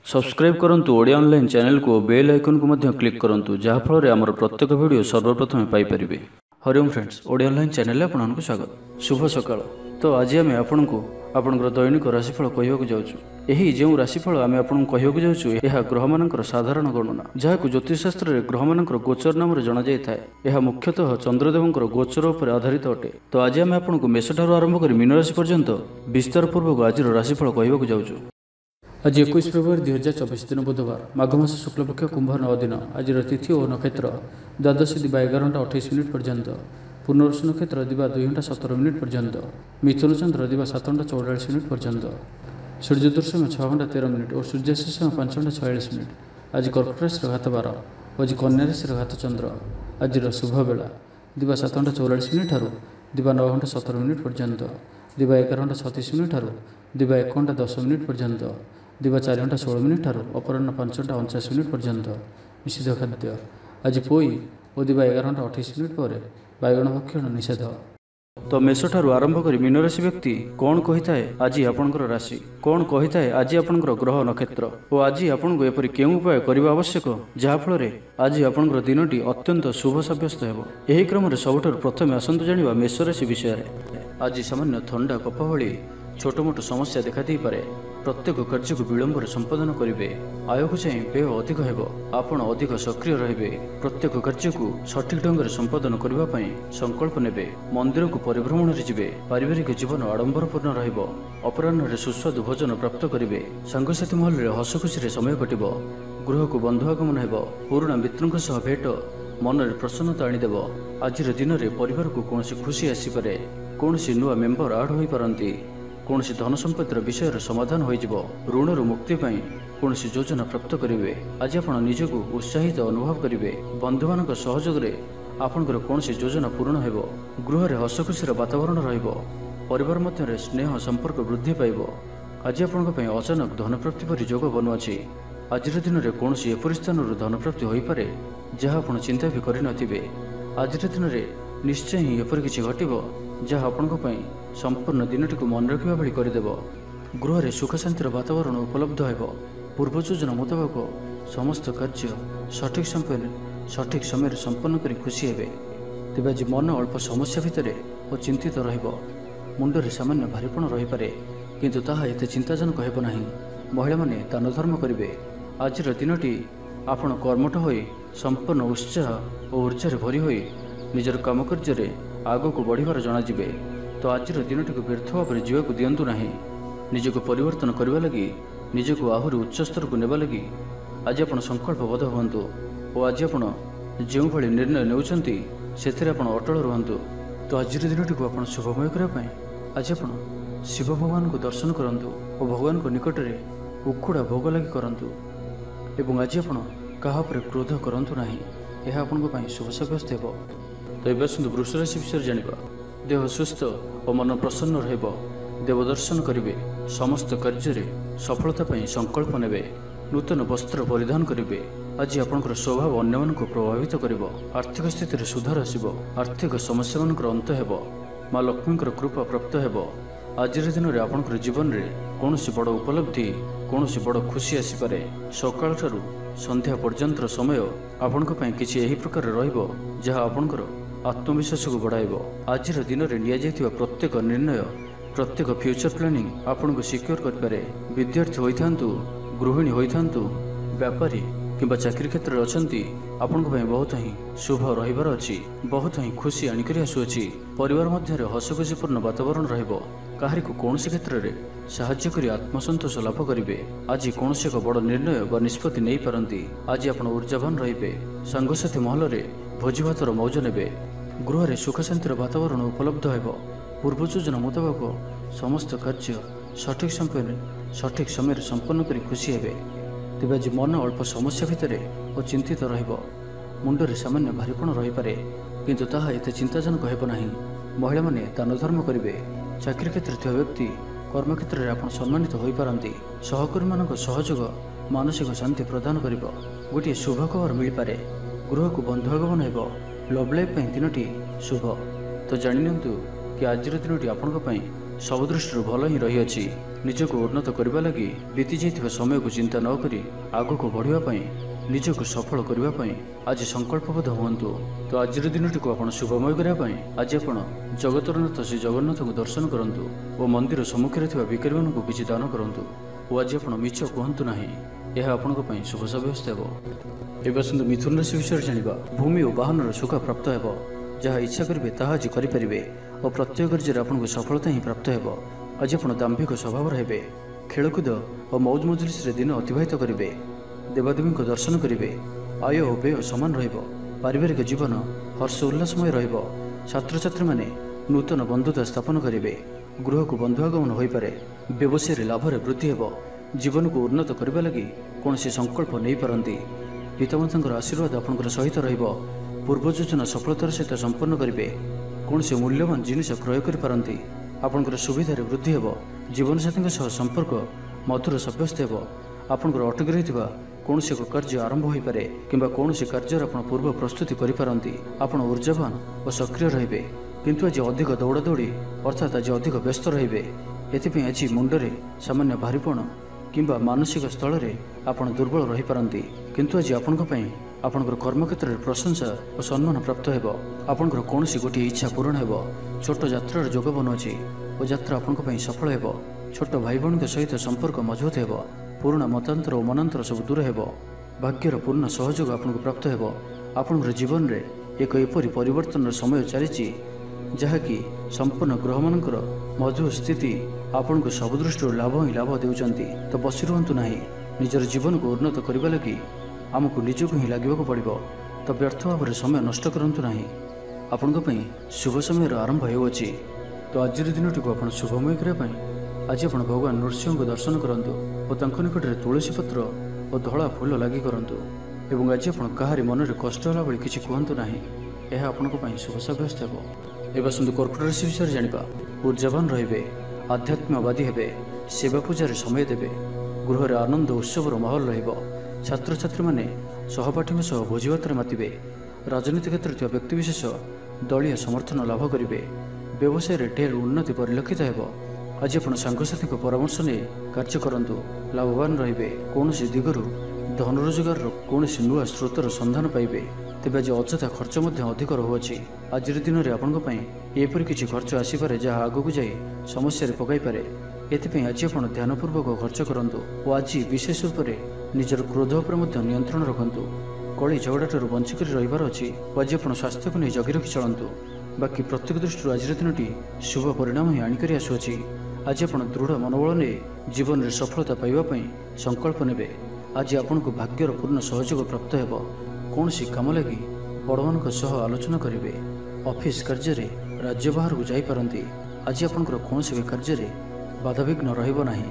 Subscribe करंतु Odia online channel को bell icon को मध्य क्लिक करंतु जहाँ फल आमर प्रत्येक वीडियो सर्वप्रथम Piper. Hariom friends, Odia online channel में आपको स्वागत। शुभ सकाळ। तो आज आम आपको आपंकर दैनिक राशिफल कहवाक जाऊँ। यही जो राशिफल आम आपको कहवाक जाऊँ यह ग्रह मानकर साधारण गणना जहाँ ज्योतिषशास्त्र में ग्रह मानकर गोचर नाम जना जाए। यह मुख्यतः चंद्रदेवंकर गोचर उपर आधारित अटे। तो आज आम आपको मेष ठार आरंभ कर मीन राशि पर्यंत विस्तार पूर्वक आज राशिफल कहवाक जाऊँ। आज 21 फेब्रुआरी 2024 दिन बुधवार माघ मास शुक्लपक्ष कुंभ 9 दिन। आज तिथि और नक्षत्र द्वादश दिवा 11:28 पर्यंत, पुनर्वसु नक्षत्र दिवा 2:17 पर्यंत, मिथुन चंद्र दिवा 7:44 पर्यंत, सूर्योदय समय 6:13 और सूर्यास्त समय 5:46। आज कर्कट राशि घात 12, आज कन्या राशि घात चंद्र। आज शुभ बेला दिवा 7:44 ठारू दिवा 9:17 पर्यंत, दिवा 11:36 ठारू दिवा 1:10 पर्यंत, दिवा 4:16 ठारू अपराह्न 5:49 पर्यंत। निषिद्ध खाद्य आज पोई और दिवा 11:28 पर बैगण भक्षण निषेध। तो मेष ठारू आरंभ कर मीन राशि व्यक्ति कौन कही थाए आज आपणकर राशि कौन कही थाए आज आपणकर ग्रह नक्षत्र और आज आपको एपरि केउं उपाय करबा आवश्यक जहाँ फल आज आपणकर दिनटी अत्यंत शुभ सब्यस्त हेबो। एही क्रम रे सबठारु प्रथमे आसंतु जानिबा मेष राशि विषय। आज सामान्य थंडा कफ भली छोट मोट समस्या देखा दी पारे। प्रत्येक कार्य को विलंब संपादन करेंगे। आय को चाहिए व्यय अधिक हेबो। आपण अधिक सक्रिय रहिबे। प्रत्येक कार्य को सठिक ढंग से संपादन करने संकल्प नेबे। मंदिर को परिभ्रमण रे जिबे। पारिवारिक जीवन आडंबरपूर्ण रहिबो। अपराह्न रे सुस्वादु भोजन प्राप्त करेंगे। सांगसाथी महल रे हस खुशी रे समय कटिबो। गृह को बंधु आगमन हेबो। पुराणा मित्रंक सह भेट मन रे प्रसन्नता आनिदेबो। आज दिन में परिवार को कौन खुशी आसीपे। कौन नुआ मेम्बर आड हो पारती। कौन धन संपत्तिर विषय समाधान हो ऋण मुक्ति कौन योजना प्राप्त करेंगे। आज आप निजक उत्साहित अनुभव करेंगे। बंधु मान सहयोग में आपंकर कौन योजना पूर्ण हो। गृह में हस खुशी वातावरण परिवार मध्य स्नेह संपर्क वृद्धि पाइब। आज आपण अचानक धन प्राप्ति पर योग बनुआछि। आज दिन में कौन एपरि स्थान धन प्राप्ति हो पारे जहाँ आप चिंता भी करें। आज दिन में निश्चय ही एपरि किछि घटिबो जहाँ आपण संपूर्ण दिनटी को मन रखा भाई करदेव। गृह में सुख शांतिर वातावरण उपलब्ध हो। पूर्व योजना मुताबक समस्त कार्य सठिक समय संपन्न कर खुशी हे। तेज आज मन अल्प समस्या भितर और चिंतित रुंडे सामान्य भारीपण रही पारे किंतु ताहा एते चिंताजनक हेब नाही। महिला माने दान धर्म करेंगे। आज दिनटी आपण कर्मठ हो संपूर्ण उत्साह और ऊर्जा भरी हो निजर काम कार्य आग को बढ़िबार जनाजिबे। तो आज दिनटी को व्यर्थ भाव में जीवा दिंतु ना। निजक परिवर्तन करने लगी निजक आहरी उच्च स्तर को नेबा लगी आज आप संकल्पबद्ध हुंतु और आज आप जो भाई निर्णय नेउछंती सेथिरे आप अटल रुहंतु। तो आज दिनटी को आप शुभमय करने आज आप शिव भगवान को दर्शन करंतु और भगवान को निकट में उखुड़ा भोग लगी करंतु एवं आज आप कहा पर क्रोध करंतु नाही। यह आपन शुभ सब्यस्त हेबो। तो ये आसतु वृष राशि विषय जानिबा। देह सुस्थ और मन प्रसन्न रहिबो। देवदर्शन करेंगे। समस्त कार्य सफलता पाई संकल्प नेबे। नूतन वस्त्र परिधान करेंगे। आज आपंकर स्वभाव अन्य मन को प्रभावित करिबो। आर्थिक स्थिति रे सुधार आसिबो। आर्थिक समस्या मानकर अंत हेबो। माँ लक्ष्मी कृपा प्राप्त हेबो। आज दिन में आपंकर जीवन में कौन बड़ उपलब्धि कौन बड़ खुशी आसीपे। सकाळ ठारू संध्या पर्यंत समय आपण किसी एही प्रकार रहिबो जहाँ आपंकर आत्मविश्वास को बढ़ाइब। आज दिन में निया प्रत्येक निर्णय प्रत्येक फ्यूचर प्लानिंग आपन को सिक्योर करें। विद्यार्थी होइथांतु, गृहिणी होइथांतु, व्यापारी किंबा चाकरी क्षेत्र में अछंती आपन बहुत ही शुभ रहिबार अछि। बहुत ही खुशी आनिकरी आसुअछि। परिवार मध्य हसखुशीपूर्ण वातावरण रहिबो। काहारी को कौन क्षेत्र में साहाय्य करी आत्मसंतोष लाभ करेंगे। आज कौन एक बड़ निर्णय व निष्पत्ति नहीं पारती। आज आप ऊर्जावान रहिबे। सांगसाथी महल में भोजी भातर मौज नेबे। गृह में सुख शांतिर वातावरण उपलब्ध हो। पूर्व योजना मुताबक समस्त कार्य सठिक समय संपन्न कर खुशी हे। तेज आज मन अल्प समस्या भितर और चिंतित रुंडे सामान्य भारीपण रही पारे किंतु ताहा एते चिंताजनक हेब नाही। महिला माने दान धर्म करेंगे। चाकरी क्षेत्र थिबा व्यक्ति कर्म क्षेत्र में आप सम्मानित हो पारती। सहकर्मी मान सहयोग मानसिक शांति प्रदान कर गोटे शुभ खबर मिल पारे। गृह को बंधु आगमन हो। लव लाइफ दिनटी शुभ। तो जानी कि आज दिनटी आपण ସବୁ ଦୃଷ୍ଟିରୁ ଭଲ ହିଁ ରହିଅଛି। ନିଜକୁ ଉନ୍ନତ କରିବା ଲାଗି ବିତି ଯାଇଥିବା ସମୟକୁ ଚିନ୍ତା ନ କରି ଆଗକୁ ବଢ଼ିବା ପାଇଁ, ନିଜକୁ ସଫଳ କରିବା ପାଇଁ ଆଜି ସଂକଳ୍ପବଦ୍ଧ ହୁଅନ୍ତୁ। ତ ଆଜିର ଦିନଟିକୁ ଆପଣ ଶୁଭମୟ କରିବା ପାଇଁ ଆଜି ଆପଣ ଜଗତର ନାଥ ଶ୍ରୀ ଜଗନ୍ନାଥଙ୍କୁ ଦର୍ଶନ କରନ୍ତୁ ଓ ମନ୍ଦିର ସମ୍ମୁଖରେ ଥିବା ଭିକାରୀମାନଙ୍କୁ କିଛି ଦାନ କରନ୍ତୁ ଓ ଆଜି ଆପଣ ମିଛ କୁହନ୍ତୁ ନାହିଁ। ଏହା ଆପଣଙ୍କ ପାଇଁ ଶୁଭ ସାବ୍ୟସ୍ତ ହେବ। ଏବେ ଆସନ୍ତୁ ମିଥୁନ ରାଶି ବିଷୟରେ ଜାଣିବା। ଭୂମି ଓ ବାହନର ସୁଖ ପ୍ରାପ୍ତ ହେବ। ଯାହା ଇଚ୍ଛା କରିବେ ତାହା ଆଜି କରିପାରିବେ ଓ ପ୍ରତ୍ୟେକ କାର୍ଯ୍ୟରେ ଆପଣଙ୍କୁ ସଫଳତା ହିଁ ପ୍ରାପ୍ତ ହେବ। ଆଜି ଆପଣ ଦାମ୍ଭିକ ସ୍ୱଭାବର ହେବେ। ଖେଳକୁଦ ଓ ମୌଜ ମଜଲିସରେ ଦିନ ଅତିବାହିତ କରିବେ। ଦେବାଦେବୀଙ୍କ ଦର୍ଶନ କରିବେ। ଆୟ ଓ ବ୍ୟୟ ସମାନ ରହିବ। ପାରିବାରିକ ଜୀବନ ହର୍ଷ ଉଲ୍ଲାସମୟ ରହିବ। ଛାତ୍ରଛାତ୍ରୀମାନେ ନୂତନ ବନ୍ଧୁତା ସ୍ଥାପନ କରିବେ। ଗୃହକୁ ବନ୍ଧୁଆଗମନ ହୋଇପାରେ। ବ୍ୟବସାୟରେ ଲାଭରେ ବୃଦ୍ଧି ହେବ। ଜୀବନକୁ ଉନ୍ନତ କରିବା ଲାଗି କୌଣସି ସଂକଳ୍ପ ନେଇପାରନ୍ତି। ପିତାମାତାଙ୍କର ଆଶୀର୍ବାଦ ଆପଣଙ୍କର ସହିତ ରହିବ। ପୂର୍ବ ଯୋଜନା ସଫଳତାର ସହିତ ସମ୍ପନ୍ନ କରିବେ। କୌଣସି ମୂଲ୍ୟବାନ ଜିନିଷ କ୍ରୟ କରିପାରନ୍ତି। ଆପଣଙ୍କର ସୁବିଧାରେ ବୃଦ୍ଧି ହେବ। ଜୀବନସାଥୀଙ୍କ ସହ ସମ୍ପର୍କ ମଧୁର ସାବ୍ୟସ୍ତ ହେବ। ଆପଣଙ୍କର ଅଟକି ରହିଥିବା କୌଣସି ଏକ କାର୍ଯ୍ୟ ଆରମ୍ଭ ହୋଇପାରେ କିମ୍ବା କୌଣସି କାର୍ଯ୍ୟରେ ଆପଣ ପୂର୍ବ ପ୍ରସ୍ତୁତି କରିପାରନ୍ତି। ଆପଣ ଉର୍ଜାବାନ ଓ ସକ୍ରିୟ ରହିବେ, କିନ୍ତୁ ଆଜି ଅଧିକ ଦୌଡ଼ାଦୌଡ଼ି ଅର୍ଥାତ୍ ଆଜି ଅଧିକ ବ୍ୟସ୍ତ ରହିବେ। ଏଥିପାଇଁ ଆଜି ମୁଣ୍ଡରେ ସାମାନ୍ୟ ଭାରିପଣ କିମ୍ବା ମାନସିକ ସ୍ଥଳରେ ଆପଣ ଦୁର୍ବଳ ରହିପାରନ୍ତି। କିନ୍ତୁ ଆଜି ଆପଣଙ୍କ ପାଇଁ ଆପଣଙ୍କର କର୍ମକ୍ଷେତ୍ରରେ ପ୍ରଶଂସା ଓ ସମ୍ମାନ ପ୍ରାପ୍ତ ହେବ। ଆପଣଙ୍କର କୌଣସି ଗୋଟିଏ ଇଚ୍ଛା ପୂରଣ ହେବ। ଛୋଟ ଯାତ୍ରାର ଯୋଗ ବନୁଅଛି ଓ ଯାତ୍ରା ଆପଣଙ୍କ ପାଇଁ ସଫଳ ହେବ। ଛୋଟ ଭାଇ ଭଉଣୀଙ୍କ ସହିତ ସମ୍ପର୍କ ମଜବୁତ ହେବ। ପୁରୁଣା ମତାନ୍ତର ଓ ମନାନ୍ତର ସବୁ ଦୂର ହେବ। ଭାଗ୍ୟର ପୂର୍ଣ୍ଣ ସହଯୋଗ ଆପଣଙ୍କୁ ପ୍ରାପ୍ତ ହେବ। ଆପଣଙ୍କର ଜୀବନରେ ଏକ ଏପରି ପରିବର୍ତ୍ତନର ସମୟ ଚାଲିଛି ଯାହାକି ସମ୍ପୂର୍ଣ୍ଣ ଗ୍ରହମାନଙ୍କର ମଧୁର ସ୍ଥିତି ଆପଣଙ୍କୁ ସବୁ ଦୃଷ୍ଟିରୁ ଲାଭ ହିଁ ଲାଭ ଦେଉଛନ୍ତି। ତ ବସି ରୁହନ୍ତୁ ନାହିଁ। ନିଜର ଜୀବନକୁ ଉନ୍ନତ କରିବା ଲାଗି ଆମକୁ ନିଜକୁ ହିଁ ଲାଗିବାକୁ ପଡ଼ିବ। ତ ବ୍ୟର୍ଥ ଭାବରେ ସମୟ ନଷ୍ଟ କରନ୍ତୁ ନାହିଁ। ଆପଣଙ୍କ ପାଇଁ ଶୁଭ ସମୟର ଆରମ୍ଭ ହେଉଅଛି। ତ ଆଜିର ଦିନଟିକୁ ଆପଣ ଶୁଭମୟ କରିବା ପାଇଁ ଆଜି ଆପଣ ଭଗବାନ ନୃସିଂହଙ୍କୁ ଦର୍ଶନ କରନ୍ତୁ ଓ ତାଙ୍କ ନିକଟରେ ତୁଳସୀ ପତ୍ର ଓ ଧଳା ଫୁଲ ଲାଗି କରନ୍ତୁ। ଏବଂ ଆଜି ଆପଣ କାହାରି ମନରେ କଷ୍ଟ ହେଲା ଭଳି କିଛି କୁହନ୍ତୁ ନାହିଁ। ଏହା ଆପଣଙ୍କ ପାଇଁ ଶୁଭ ସାବ୍ୟସ୍ତ ହେବ। ଏବେ ଆସନ୍ତୁ କର୍କଟ ରାଶି ବିଷୟରେ ଜାଣିବା। ଉର୍ଜାବାନ ରହିବେ। ଆଧ୍ୟାତ୍ମବାଦୀ ହେବେ। ସେବା ପୂଜାରେ ସମୟ ଦେବେ। ଗୃହରେ ଆନନ୍ଦ ଉତ୍ସବର ମାହୋଲ ରହିବ। ଛାତ୍ରଛାତ୍ରୀମାନେ ସହପାଠୀଙ୍କ ସହ ଭୋଜିଭାତରେ ମାତିବେ। ରାଜନୀତି କ୍ଷେତ୍ରରେ ଥିବା ବ୍ୟକ୍ତିବିଶେଷ ଦଳୀୟ ସମର୍ଥନ ଲାଭ କରିବେ। ବ୍ୟବସାୟରେ ଢେର ଉନ୍ନତି ପରିଲକ୍ଷିତ ହେବ। ଆଜି ଆପଣ ସାଙ୍ଗସାଥୀଙ୍କ ପରାମର୍ଶ ନେଇ କାର୍ଯ୍ୟ କରନ୍ତୁ। ଲାଭବାନ ରହିବେ। କୌଣସି ଦିଗରୁ ଧନ ରୋଜଗାରର କୌଣସି ନୂଆ ସ୍ରୋତର ସନ୍ଧାନ ପାଇବେ। ତେବେ ଆଜି ଅଯଥା ଖର୍ଚ୍ଚ ମଧ୍ୟ ଅଧିକ ରହୁଅଛି। ଆଜିର ଦିନରେ ଆପଣଙ୍କ ପାଇଁ ଏପରି କିଛି ଖର୍ଚ୍ଚ ଆସିପାରେ ଯାହା ଆଗକୁ ଯାଇ ସମସ୍ୟାରେ ପକାଇପାରେ। ଏଥିପାଇଁ ଆଜି ଆପଣ ଧ୍ୟାନପୂର୍ବକ ଖର୍ଚ୍ଚ କରନ୍ତୁ ଓ ଆଜି ବିଶେଷ ରୂପରେ ନିଜର କ୍ରୋଧ ଉପରେ ମଧ୍ୟ ନିୟନ୍ତ୍ରଣ ରଖନ୍ତୁ। କଳି ଝଗଡ଼ାଠାରୁ ବଞ୍ଚିକରି ରହିବାର ଅଛି ଓ ଆଜି ଆପଣ ସ୍ୱାସ୍ଥ୍ୟକୁ ନେଇ ଜଗି ରଖି ଚଳନ୍ତୁ। ବାକି ପ୍ରତ୍ୟେକ ଦୃଷ୍ଟିରୁ ଆଜିର ଦିନଟି ଶୁଭ ପରିଣାମ ହିଁ ଆଣିକରି ଆସୁଅଛି। ଆଜି ଆପଣ ଦୃଢ଼ ମନୋବଳ ନେଇ ଜୀବନରେ ସଫଳତା ପାଇବା ପାଇଁ ସଂକଳ୍ପ ନେବେ। ଆଜି ଆପଣଙ୍କୁ ଭାଗ୍ୟର ପୂର୍ଣ୍ଣ ସହଯୋଗ ପ୍ରାପ୍ତ ହେବ। କୌଣସି କାମ ଲାଗି ବଡ଼ମାନଙ୍କ ସହ ଆଲୋଚନା କରିବେ। ଅଫିସ କାର୍ଯ୍ୟରେ ରାଜ୍ୟ ବାହାରକୁ ଯାଇପାରନ୍ତି। ଆଜି ଆପଣଙ୍କର କୌଣସି ବି କାର୍ଯ୍ୟରେ ବାଧାବିଘ୍ନ ରହିବ ନାହିଁ।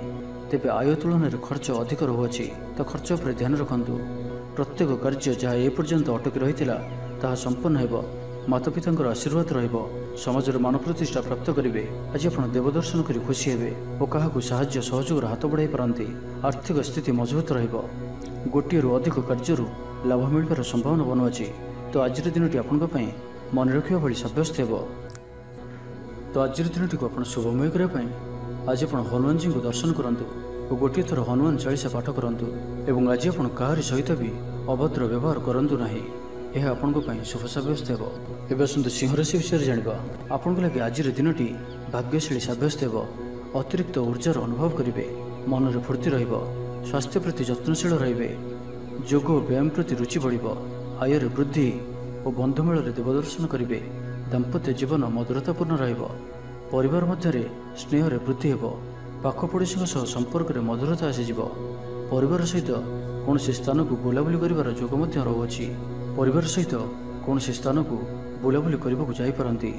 ତେବେ ଆୟ ତୁଳନାରେ ଖର୍ଚ୍ଚ ଅଧିକ ରହୁଅଛି। ତ ଖର୍ଚ୍ଚ ଉପରେ ଧ୍ୟାନ ରଖନ୍ତୁ। ପ୍ରତ୍ୟେକ କାର୍ଯ୍ୟ ଯାହା ଏପର୍ଯ୍ୟନ୍ତ ଅଟକି ରହିଥିଲା ତାହା ସମ୍ପନ୍ନ ହେବ। ମାତାପିତାଙ୍କର ଆଶୀର୍ବାଦ ରହିବ। ସମାଜରେ ମାନ ପ୍ରତିଷ୍ଠା ପ୍ରାପ୍ତ କରିବେ। ଆଜି ଆପଣ ଦେବଦର୍ଶନ କରି ଖୁସି ହେବେ ଓ କାହାକୁ ସାହାଯ୍ୟ ସହଯୋଗର ହାତ ବଢ଼ାଇ ପାରନ୍ତି। ଆର୍ଥିକ ସ୍ଥିତି ମଜବୁତ ରହିବ। ଗୋଟିଏରୁ ଅଧିକ କାର୍ଯ୍ୟରୁ ଲାଭ ମିଳିବାର ସମ୍ଭାବନା ବନୁଅଛି। ତ ଆଜିର ଦିନଟି ଆପଣଙ୍କ ପାଇଁ ମନେ ରଖିବା ଭଳି ସାବ୍ୟସ୍ତ ହେବ। ତ ଆଜିର ଦିନଟିକୁ ଆପଣ ଶୁଭମୟ କରିବା ପାଇଁ ଆଜି ଆପଣ ହନୁମାନଜୀଙ୍କୁ ଦର୍ଶନ କରନ୍ତୁ ଓ ଗୋଟିଏ ଥର ହନୁମାନ ଚାଳିଶା ପାଠ କରନ୍ତୁ। ଏବଂ ଆଜି ଆପଣ କାହାରି ସହିତ ବି ଅଭଦ୍ର ବ୍ୟବହାର କରନ୍ତୁ ନାହିଁ। ଏହା ଆପଣଙ୍କ ପାଇଁ ଶୁଭ ସାବ୍ୟସ୍ତ ହେବ। ଏବେ ଆସନ୍ତୁ ସିଂହ ରାଶି ବିଷୟରେ ଜାଣିବା। ଆପଣଙ୍କ ଲାଗି ଆଜିର ଦିନଟି ଭାଗ୍ୟଶାଳୀ ସାବ୍ୟସ୍ତ ହେବ। ଅତିରିକ୍ତ ଉର୍ଜାର ଅନୁଭବ କରିବେ। ମନରେ ଫୁର୍ତ୍ତି ରହିବ। ସ୍ୱାସ୍ଥ୍ୟ ପ୍ରତି ଯତ୍ନଶୀଳ ରହିବେ। ଯୋଗ ଓ ବ୍ୟାୟାମ ପ୍ରତି ରୁଚି ବଢ଼ିବ। ଆୟରେ ବୃଦ୍ଧି ଓ ବନ୍ଧୁମେଳରେ ଦେବଦର୍ଶନ କରିବେ। ଦାମ୍ପତ୍ୟ ଜୀବନ ମଧୁରତାପୂର୍ଣ୍ଣ ରହିବ। ପରିବାର ମଧ୍ୟରେ ସ୍ନେହରେ ବୃଦ୍ଧି ହେବ। ପାଖ ପଡ଼ୋଶୀଙ୍କ ସହ ସମ୍ପର୍କରେ ମଧୁରତା ଆସିଯିବ। ପରିବାର ସହିତ କୌଣସି ସ୍ଥାନକୁ ବୁଲାବୁଲି କରିବାର ଯୋଗ ମଧ୍ୟ ରହୁଅଛି। ପରିବାର ସହିତ କୌଣସି ସ୍ଥାନକୁ ବୁଲାବୁଲି କରିବାକୁ ଯାଇପାରନ୍ତି।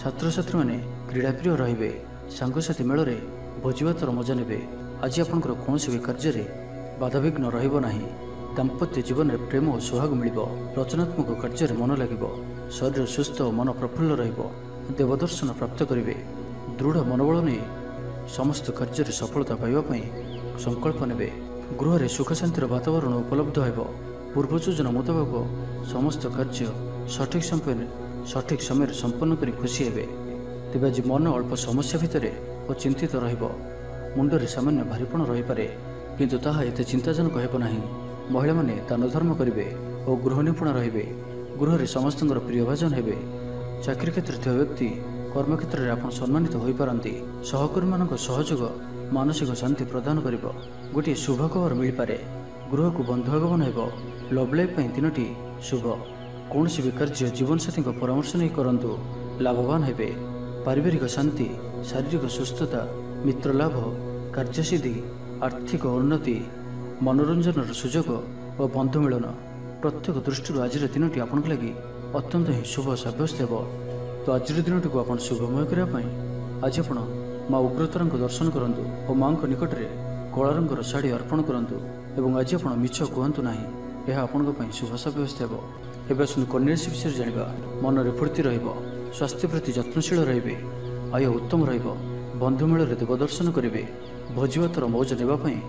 ଛାତ୍ରଛାତ୍ରୀମାନେ କ୍ରୀଡ଼ାପ୍ରିୟ ରହିବେ। ସାଙ୍ଗସାଥୀ ମେଳରେ ଭୋଜିଭାତର ମଜା ନେବେ। ଆଜି ଆପଣଙ୍କର କୌଣସି ବି କାର୍ଯ୍ୟରେ ବାଧାବିଘ୍ନ ରହିବ ନାହିଁ। ଦାମ୍ପତ୍ୟ ଜୀବନରେ ପ୍ରେମ ଓ ସୁହାଗ ମିଳିବ। ରଚନାତ୍ମକ କାର୍ଯ୍ୟରେ ମନ ଲାଗିବ। ଶରୀର ସୁସ୍ଥ ଓ ମନ ପ୍ରଫୁଲ୍ଲ ରହିବ। ଦେବଦର୍ଶନ ପ୍ରାପ୍ତ କରିବେ। ଦୃଢ଼ ମନୋବଳ ନେଇ ସମସ୍ତ କାର୍ଯ୍ୟରେ ସଫଳତା ପାଇବା ପାଇଁ ସଂକଳ୍ପ ନେବେ। ଗୃହରେ ସୁଖଶାନ୍ତିର ବାତାବରଣ ଉପଲବ୍ଧ ହେବ। ପୂର୍ବ ଯୋଜନା ମୁତାବକ ସମସ୍ତ କାର୍ଯ୍ୟ ସଠିକ୍ ସମୟରେ ସମ୍ପନ୍ନ କରି ଖୁସି ହେବେ। ତେବେ ଆଜି ମନ ଅଳ୍ପ ସମସ୍ୟା ଭିତରେ ଓ ଚିନ୍ତିତ ରହିବ। ମୁଣ୍ଡରେ ସାମାନ୍ୟ ଭାରିପଣ ରହିପାରେ, କିନ୍ତୁ ତାହା ଏତେ ଚିନ୍ତାଜନକ ହେବ ନାହିଁ। ମହିଳାମାନେ ଦାନ ଧର୍ମ କରିବେ ଓ ଗୃହ ନିପୁଣ ରହିବେ। ଗୃହରେ ସମସ୍ତଙ୍କର ପ୍ରିୟଭାଜନ ହେବେ। ଚାକିରି କ୍ଷେତ୍ରରେ ଥିବା ବ୍ୟକ୍ତି କର୍ମକ୍ଷେତ୍ରରେ ଆପଣ ସମ୍ମାନିତ ହୋଇପାରନ୍ତି। ସହକର୍ମୀମାନଙ୍କ ସହଯୋଗ ମାନସିକ ଶାନ୍ତି ପ୍ରଦାନ କରିବ। ଗୋଟିଏ ଶୁଭ ଖବର ମିଳିପାରେ। ଗୃହକୁ ବନ୍ଧୁ ଆଗମନ ହେବ। ଲଭ୍ ଲାଇଫ୍ ପାଇଁ ଦିନଟି ଶୁଭ। କୌଣସି ବି କାର୍ଯ୍ୟ ଜୀବନସାଥୀଙ୍କ ପରାମର୍ଶ ନେଇ କରନ୍ତୁ, ଲାଭବାନ ହେବେ। ପାରିବାରିକ ଶାନ୍ତି, ଶାରୀରିକ ସୁସ୍ଥତା, ମିତ୍ର ଲାଭ, କାର୍ଯ୍ୟସିଦ୍ଧି, ଆର୍ଥିକ ଉନ୍ନତି, ମନୋରଞ୍ଜନର ସୁଯୋଗ ଓ ବନ୍ଧୁ ମିଳନ ପ୍ରତ୍ୟେକ ଦୃଷ୍ଟିରୁ ଆଜିର ଦିନଟି ଆପଣଙ୍କ ଲାଗି ଅତ୍ୟନ୍ତ ହିଁ ଶୁଭ ସାବ୍ୟସ୍ତ ହେବ। ତ ଆଜିର ଦିନଟିକୁ ଆପଣ ଶୁଭମୟ କରିବା ପାଇଁ ଆଜି ଆପଣ ମା ଉଗ୍ରତାରାଙ୍କ ଦର୍ଶନ କରନ୍ତୁ ଓ ମାଙ୍କ ନିକଟରେ କଳା ରଙ୍ଗର ଶାଢ଼ୀ ଅର୍ପଣ କରନ୍ତୁ ଏବଂ ଆଜି ଆପଣ ମିଛ କୁହନ୍ତୁ ନାହିଁ। ଏହା ଆପଣଙ୍କ ପାଇଁ ଶୁଭ ସାବ୍ୟସ୍ତ ହେବ। ଏବେ ଆସନ୍ତୁ କନ୍ୟା ରାଶି ବିଷୟରେ ଜାଣିବା। ମନରେ ଫୁର୍ତ୍ତି ରହିବ। ସ୍ୱାସ୍ଥ୍ୟ ପ୍ରତି ଯତ୍ନଶୀଳ ରହିବେ। ଆୟ ଉତ୍ତମ ରହିବ। ବନ୍ଧୁ ମେଳରେ ଦେବ ଦର୍ଶନ କରିବେ। ଭୋଜିଭାତର ମୌଜ ନେବା ପାଇଁ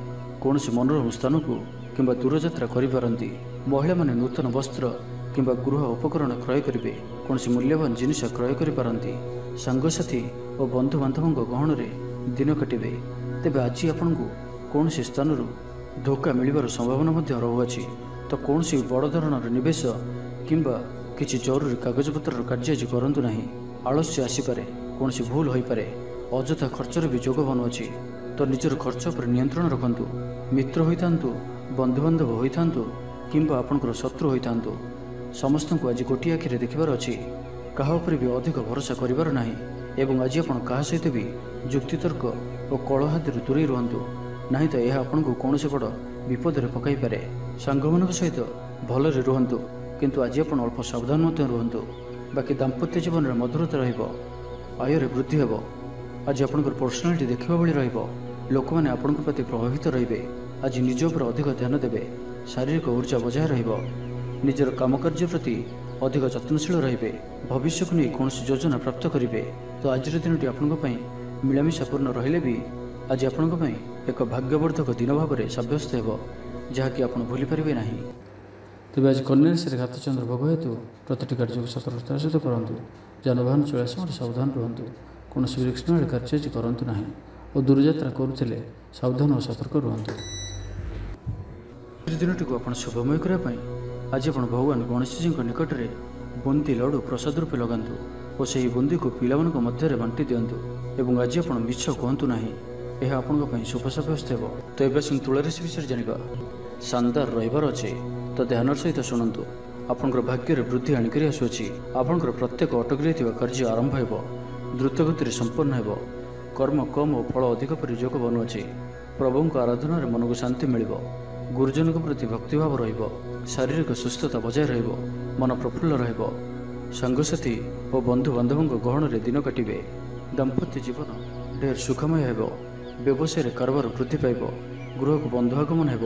କୌଣସି ମନୋରମ ସ୍ଥାନକୁ କିମ୍ବା ଦୂରଯାତ୍ରା କରିପାରନ୍ତି। ମହିଳାମାନେ ନୂତନ ବସ୍ତ୍ର କିମ୍ବା ଗୃହ ଉପକରଣ କ୍ରୟ କରିବେ। କୌଣସି ମୂଲ୍ୟବାନ ଜିନିଷ କ୍ରୟ କରିପାରନ୍ତି। ସାଙ୍ଗସାଥୀ ଓ ବନ୍ଧୁବାନ୍ଧବଙ୍କ ଗହଣରେ ଦିନ କାଟିବେ। ତେବେ ଆଜି ଆପଣଙ୍କୁ କୌଣସି ସ୍ଥାନରୁ ଧୋକା ମିଳିବାର ସମ୍ଭାବନା ମଧ୍ୟ ରହୁଅଛି। ତ କୌଣସି ବଡ଼ ଧରଣର ନିବେଶ କିମ୍ବା କିଛି ଜରୁରୀ କାଗଜପତ୍ରର କାର୍ଯ୍ୟ ଆଜି କରନ୍ତୁ ନାହିଁ। ଆଳସ୍ୟ ଆସିପାରେ, କୌଣସି ଭୁଲ ହୋଇପାରେ, ଅଯଥା ଖର୍ଚ୍ଚର ବି ଯୋଗ ବନୁଅଛି। ତ ନିଜର ଖର୍ଚ୍ଚ ଉପରେ ନିୟନ୍ତ୍ରଣ ରଖନ୍ତୁ। ମିତ୍ର ହୋଇଥାନ୍ତୁ, ବନ୍ଧୁବାନ୍ଧବ ହୋଇଥାନ୍ତୁ କିମ୍ବା ଆପଣଙ୍କର ଶତ୍ରୁ ହୋଇଥାନ୍ତୁ, ସମସ୍ତଙ୍କୁ ଆଜି ଗୋଟିଏ ଆଖିରେ ଦେଖିବାର ଅଛି। କାହା ଉପରେ ବି ଅଧିକ ଭରସା କରିବାର ନାହିଁ ଏବଂ ଆଜି ଆପଣ କାହା ସହିତ ବି ଯୁକ୍ତିତର୍କ ଓ କଳହାତରୁ ଦୂରେଇ ରୁହନ୍ତୁ, ନାହିଁ ତ ଏହା ଆପଣଙ୍କୁ କୌଣସି ବଡ଼ ବିପଦରେ ପକାଇପାରେ। ସାଙ୍ଗମାନଙ୍କ ସହିତ ଭଲରେ ରୁହନ୍ତୁ, କିନ୍ତୁ ଆଜି ଆପଣ ଅଳ୍ପ ସାବଧାନ ମଧ୍ୟ ରୁହନ୍ତୁ। ବାକି ଦାମ୍ପତ୍ୟ ଜୀବନରେ ମଧୁରତା ରହିବ। ଆୟରେ ବୃଦ୍ଧି ହେବ। ଆଜି ଆପଣଙ୍କର ପର୍ସନାଲିଟି ଦେଖିବା ଭଳି ରହିବ। ଲୋକମାନେ ଆପଣଙ୍କ ପ୍ରତି ପ୍ରଭାବିତ ରହିବେ। ଆଜି ନିଜ ଉପରେ ଅଧିକ ଧ୍ୟାନ ଦେବେ। ଶାରୀରିକ ଉର୍ଜା ବଜାୟ ରହିବ। ନିଜର କାମକାର୍ଯ୍ୟ ପ୍ରତି ଅଧିକ ଯତ୍ନଶୀଳ ରହିବେ। ଭବିଷ୍ୟକୁ ନେଇ କୌଣସି ଯୋଜନା ପ୍ରାପ୍ତ କରିବେ। ତ ଆଜିର ଦିନଟି ଆପଣଙ୍କ ପାଇଁ ମିଳାମିଶାପୂର୍ଣ୍ଣ ରହିଲେ ବି ଆଜି ଆପଣଙ୍କ ପାଇଁ ଏକ ଭାଗ୍ୟବର୍ଦ୍ଧକ ଦିନ ଭାବରେ ସାବ୍ୟସ୍ତ ହେବ, ଯାହାକି ଆପଣ ଭୁଲିପାରିବେ ନାହିଁ। ତେବେ ଆଜି କନ୍ୟା ରାଶିରେ ଘାତଚନ୍ଦ୍ର ଭୋଗ ହେତୁ ପ୍ରତିଟି କାର୍ଯ୍ୟକୁ ସତର୍କତାର ସହିତ କରନ୍ତୁ। ଯାନବାହନ ଚଳାଇବା ସମୟରେ ସାବଧାନ ରୁହନ୍ତୁ। କୌଣସି ରିସ୍କମୟ କାର୍ଯ୍ୟ ଆଜି କରନ୍ତୁ ନାହିଁ ଓ ଦୂରଯାତ୍ରା କରୁଥିଲେ ସାବଧାନ ଓ ସତର୍କ ରୁହନ୍ତୁ। ଆଜି ଦିନଟିକୁ ଆପଣ ଶୁଭମୟ କରିବା ପାଇଁ ଆଜି ଆପଣ ଭଗବାନ ଗଣେଶଜୀଙ୍କ ନିକଟରେ ବୁନ୍ଦି ଲଡ଼ୁ ପ୍ରସାଦ ରୂପେ ଲଗାନ୍ତୁ ଓ ସେହି ବୁନ୍ଦିକୁ ପିଲାମାନଙ୍କ ମଧ୍ୟରେ ବାଣ୍ଟି ଦିଅନ୍ତୁ ଏବଂ ଆଜି ଆପଣ ମିଛ କୁହନ୍ତୁ ନାହିଁ। ଏହା ଆପଣଙ୍କ ପାଇଁ ଶୁଭ ସାବ୍ୟସ୍ତ ହେବ। ତ ଏବେ ଆସନ୍ତୁ ତୁଳା ରାଶି ବିଷୟରେ ଜାଣିବା। ଶାନଦାର ରହିବାର ଅଛି, ତ ଧ୍ୟାନର ସହିତ ଶୁଣନ୍ତୁ। ଆପଣଙ୍କର ଭାଗ୍ୟରେ ବୃଦ୍ଧି ଆଣିକରି ଆସୁଅଛି। ଆପଣଙ୍କର ପ୍ରତ୍ୟେକ ଅଟକି ରହିଥିବା କାର୍ଯ୍ୟ ଆରମ୍ଭ ହେବ। ଦ୍ରୁତଗତିରେ ସମ୍ପନ୍ନ ହେବ। କର୍ମ କମ୍ ଓ ଫଳ ଅଧିକ ପରି ଯୋଗ ବନୁଅଛି। ପ୍ରଭୁଙ୍କ ଆରାଧନାରେ ମନକୁ ଶାନ୍ତି ମିଳିବ। ଗୁରୁଜନଙ୍କ ପ୍ରତି ଭକ୍ତିଭାବ ରହିବ। ଶାରୀରିକ ସୁସ୍ଥତା ବଜାୟ ରହିବ। ମନ ପ୍ରଫୁଲ୍ଲ ରହିବ। ସାଙ୍ଗସାଥୀ ଓ ବନ୍ଧୁବାନ୍ଧବଙ୍କ ଗହଣରେ ଦିନ କାଟିବେ। ଦାମ୍ପତ୍ୟ ଜୀବନ ଢେର ସୁଖମୟ ହେବ। ବ୍ୟବସାୟରେ କାରବାର ବୃଦ୍ଧି ପାଇବ। ଗୃହକୁ ବନ୍ଧୁ ଆଗମନ ହେବ।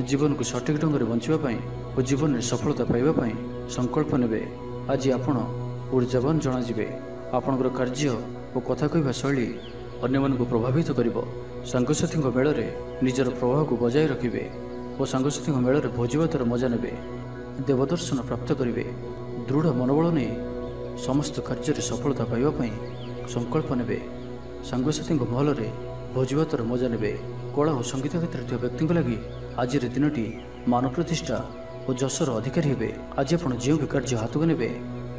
ଜୀବନକୁ ସଠିକ୍ ଢଙ୍ଗରେ ବଞ୍ଚିବା ପାଇଁ ଓ ଜୀବନରେ ସଫଳତା ପାଇବା ପାଇଁ ସଂକଳ୍ପ ନେବେ। ଆଜି ଆପଣ ଉର୍ଜାବାନ ଜଣାଯିବେ। ଆପଣଙ୍କର କାର୍ଯ୍ୟ ଓ କଥା କହିବା ଶୈଳୀ ଅନ୍ୟମାନଙ୍କୁ ପ୍ରଭାବିତ କରିବ। ସାଙ୍ଗସାଥୀଙ୍କ ମେଳରେ ନିଜର ପ୍ରଭାବକୁ ବଜାୟ ରଖିବେ ଓ ସାଙ୍ଗସାଥୀଙ୍କ ମେଳରେ ଭୋଜିଭାତର ମଜା ନେବେ। ଦେବଦର୍ଶନ ପ୍ରାପ୍ତ କରିବେ। ଦୃଢ଼ ମନୋବଳ ନେଇ ସମସ୍ତ କାର୍ଯ୍ୟରେ ସଫଳତା ପାଇବା ପାଇଁ ସଂକଳ୍ପ ନେବେ। ସାଙ୍ଗସାଥୀଙ୍କ ମହଲରେ ଭୋଜିଭାତର ମଜା ନେବେ। କଳା ଓ ସଙ୍ଗୀତ କ୍ଷେତ୍ରରେ ଥିବା ବ୍ୟକ୍ତିଙ୍କ ଲାଗି ଆଜିର ଦିନଟି ମାନ ପ୍ରତିଷ୍ଠା ଓ ଯଶର ଅଧିକାରୀ ହେବେ। ଆଜି ଆପଣ ଯେଉଁ ବି କାର୍ଯ୍ୟ ହାତକୁ ନେବେ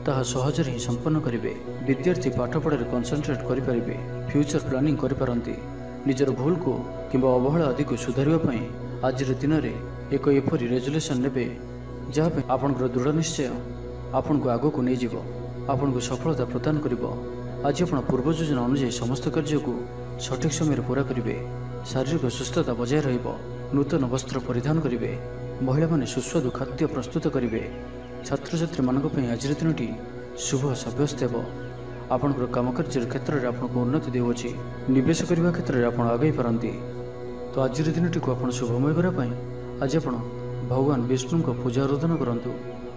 ତାହା ସହଜରେ ହିଁ ସମ୍ପନ୍ନ କରିବେ। ବିଦ୍ୟାର୍ଥୀ ପାଠପଢ଼ାରେ କନସେନ୍ଟ୍ରେଟ୍ କରିପାରିବେ। ଫ୍ୟୁଚର ପ୍ଲାନିଂ କରିପାରନ୍ତି। ନିଜର ଭୁଲକୁ କିମ୍ବା ଅବହେଳା ଆଦିକୁ ସୁଧାରିବା ପାଇଁ ଆଜିର ଦିନରେ ଏକ ଏପରି ରେଜୁଲେସନ୍ ନେବେ ଯାହା ପାଇଁ ଆପଣଙ୍କର ଦୃଢ଼ ନିଶ୍ଚୟ ଆପଣଙ୍କୁ ଆଗକୁ ନେଇଯିବ, ଆପଣଙ୍କୁ ସଫଳତା ପ୍ରଦାନ କରିବ। ଆଜି ଆପଣ ପୂର୍ବ ଯୋଜନା ଅନୁଯାୟୀ ସମସ୍ତ କାର୍ଯ୍ୟକୁ ସଠିକ୍ ସମୟରେ ପୁରା କରିବେ। ଶାରୀରିକ ସୁସ୍ଥତା ବଜାୟ ରହିବ। ନୂତନ ବସ୍ତ୍ର ପରିଧାନ କରିବେ। ମହିଳାମାନେ ସୁସ୍ୱାଦୁ ଖାଦ୍ୟ ପ୍ରସ୍ତୁତ କରିବେ। ଛାତ୍ରଛାତ୍ରୀମାନଙ୍କ ପାଇଁ ଆଜିର ଦିନଟି ଶୁଭ ସାବ୍ୟସ୍ତ ହେବ। ଆପଣଙ୍କର କାମକାର୍ଯ୍ୟର କ୍ଷେତ୍ରରେ ଆପଣଙ୍କୁ ଉନ୍ନତି ଦେଉଅଛି। ନିବେଶ କରିବା କ୍ଷେତ୍ରରେ ଆପଣ ଆଗେଇ ପାରନ୍ତି। ତ ଆଜିର ଦିନଟିକୁ ଆପଣ ଶୁଭମୟ କରିବା ପାଇଁ ଆଜି ଆପଣ ଭଗବାନ ବିଷ୍ଣୁଙ୍କ ପୂଜା ଆରାଧନା କରନ୍ତୁ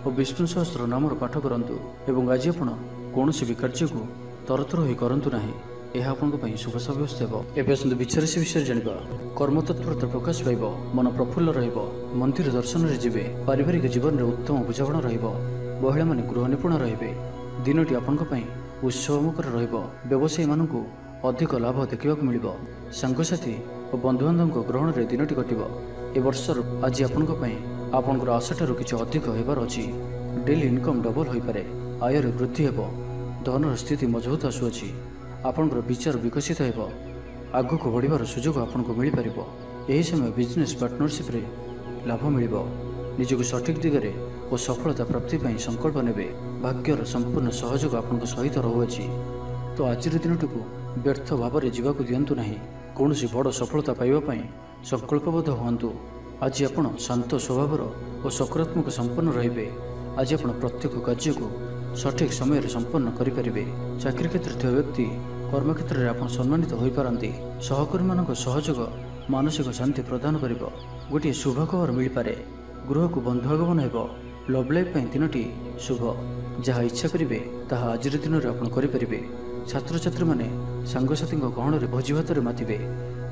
ଓ ବିଷ୍ଣୁ ସହସ୍ର ନାମର ପାଠ କରନ୍ତୁ ଏବଂ ଆଜି ଆପଣ କୌଣସି ବି କାର୍ଯ୍ୟକୁ ତରତର ହୋଇ କରନ୍ତୁ ନାହିଁ। ଏହା ଆପଣଙ୍କ ପାଇଁ ଶୁଭ ସାବ୍ୟସ୍ତ ହେବ। ଏବେ ଆସନ୍ତୁ ବୃଷ ରାଶି ବିଷୟରେ ଜାଣିବା। କର୍ମତତ୍ପରତା ପ୍ରକାଶ ପାଇବ। ମନ ପ୍ରଫୁଲ୍ଲ ରହିବ। ମନ୍ଦିର ଦର୍ଶନରେ ଯିବେ। ପାରିବାରିକ ଜୀବନରେ ଉତ୍ତମ ବୁଝାମଣା ରହିବ। ମହିଳାମାନେ ଗୃହ ନିପୁଣ ରହିବେ। ଦିନଟି ଆପଣଙ୍କ ପାଇଁ ଉତ୍ସବମୁଖର ରହିବ। ବ୍ୟବସାୟୀମାନଙ୍କୁ ଅଧିକ ଲାଭ ଦେଖିବାକୁ ମିଳିବ। ସାଙ୍ଗସାଥୀ ଓ ବନ୍ଧୁବାନ୍ଧବଙ୍କ ଗ୍ରହଣରେ ଦିନଟି କଟିବ। ଏ ବର୍ଷର ଆଜି ଆପଣଙ୍କ ପାଇଁ ଆପଣଙ୍କର ଆଶାଠାରୁ କିଛି ଅଧିକ ହେବାର ଅଛି। ଡେଲି ଇନକମ୍ ଡବଲ ହୋଇପାରେ, ଆୟରେ ବୃଦ୍ଧି ହେବ, ଧନର ସ୍ଥିତି ମଜବୁତ ଆସୁଅଛି। ଆପଣଙ୍କର ବିଚାର ବିକଶିତ ହେବ, ଆଗକୁ ବଢ଼ିବାର ସୁଯୋଗ ଆପଣଙ୍କୁ ମିଳିପାରିବ। ଏହି ସମୟ ବିଜନେସ୍ ପାର୍ଟନରସିପ୍ରେ ଲାଭ ମିଳିବ। ନିଜକୁ ସଠିକ୍ ଦିଗରେ ଓ ସଫଳତା ପ୍ରାପ୍ତି ପାଇଁ ସଂକଳ୍ପ ନେବେ। ଭାଗ୍ୟର ସମ୍ପୂର୍ଣ୍ଣ ସହଯୋଗ ଆପଣଙ୍କ ସହିତ ରହୁଅଛି। ତ ଆଜିର ଦିନଟିକୁ ବ୍ୟର୍ଥ ଭାବରେ ଯିବାକୁ ଦିଅନ୍ତୁ ନାହିଁ। କୌଣସି ବଡ଼ ସଫଳତା ପାଇବା ପାଇଁ ସଂକଳ୍ପବଦ୍ଧ ହୁଅନ୍ତୁ। ଆଜି ଆପଣ ଶାନ୍ତ ସ୍ୱଭାବର ଓ ସକାରାତ୍ମକ ସମ୍ପନ୍ନ ରହିବେ। ଆଜି ଆପଣ ପ୍ରତ୍ୟେକ କାର୍ଯ୍ୟକୁ ସଠିକ୍ ସମୟରେ ସମ୍ପନ୍ନ କରିପାରିବେ। ଚାକିରି କ୍ଷେତ୍ରରେ ଥିବା ବ୍ୟକ୍ତି କର୍ମକ୍ଷେତ୍ରରେ ଆପଣ ସମ୍ମାନିତ ହୋଇପାରନ୍ତି। ସହକର୍ମୀମାନଙ୍କ ସହଯୋଗ ମାନସିକ ଶାନ୍ତି ପ୍ରଦାନ କରିବ। ଗୋଟିଏ ଶୁଭ ଖବର ମିଳିପାରେ, ଗୃହକୁ ବନ୍ଧୁ ଆଗମନ ହେବ। ଲଭ୍ ଲାଇଫ୍ ପାଇଁ ଦିନଟି ଶୁଭ। ଯାହା ଇଚ୍ଛା କରିବେ ତାହା ଆଜିର ଦିନରେ ଆପଣ କରିପାରିବେ। ଛାତ୍ରଛାତ୍ରୀମାନେ ସାଙ୍ଗସାଥୀଙ୍କ ଗହଣରେ ଭୋଜି ଭାତରେ ମାତିବେ।